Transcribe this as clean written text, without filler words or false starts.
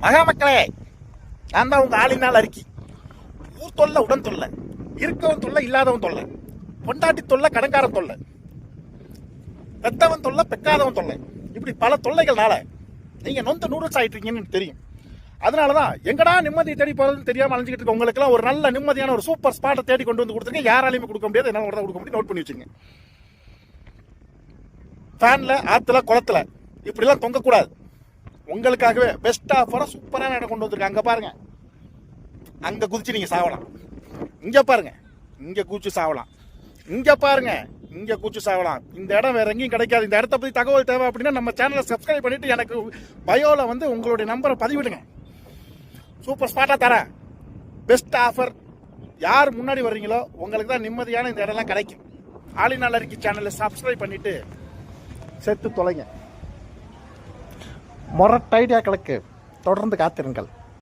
மகாமக்களே, நான் தான் உங்க ஆளினால் அறிக்கை. ஊர் தொல்லை, உடன் தொல்லை, இருக்கவன் தொல்லை, இல்லாதவன் தொல்லை, பொண்டாட்டி தொல்லை, கடன்காரன் தொல்லை, பெத்தவன் தொல்லை, பெக்காதவன் தொல்லை, இப்படி பல தொல்லைகள்னால நீங்க நொந்து நூடுல்ஸ் ஆயிட்டு இருக்கீங்கன்னு தெரியும். அதனாலதான் எங்கடா நிம்மதி தேடி போறதுன்னு தெரியாம அலைஞ்சிக்கிட்டு இருக்க உங்களுக்கு எல்லாம் ஒரு நல்ல நிம்மதியான ஒரு சூப்பர் ஸ்பாட்டை தேடி கொண்டு வந்து கொடுத்துருக்கேன். யாராலையுமே கொடுக்க முடியாது, என்னால தான் கொடுக்க முடியும். நோட் பண்ணி வச்சுங்க. ஃபேன்ல, ஆத்துல, குளத்துல இப்படிலாம் தொங்கக்கூடாது. உங்களுக்காகவே பெஸ்ட் ஆஃபரா சூப்பரான இடம் கொண்டு வந்திருக்காங்க. அங்க பாருங்க, அங்க குதிச்சு நீங்க சாவலாம். இங்க பாருங்க, இங்க கூச்சு சாவலாம். இங்க பாருங்க, இங்க கூச்சு சாவலாம். இந்த இடம் வேற எங்கேயும் கிடைக்காது. இந்த இடத்த பத்தி தகவல் தேவை அப்படின்னா நம்ம சேனலை சப்ஸ்கிரைப் பண்ணிட்டு எனக்கு பயோல வந்து உங்களுடைய நம்பரை பதிவிடுங்க. சூப்பர் ஸ்பாட்டா தரேன். Best offer. யார் முன்னாடி வர்றீங்களோ உங்களுக்கு தான் நிம்மதியான இந்த இடம்லாம் கிடைக்கும். ஆளினால் அறிக்கை சேனலை சப்ஸ்கிரைப் பண்ணிட்டு செத்து தொலைங்க. மொரட்ட ஐடியாக்களுக்கு தொடர்ந்து காத்திருங்கள்.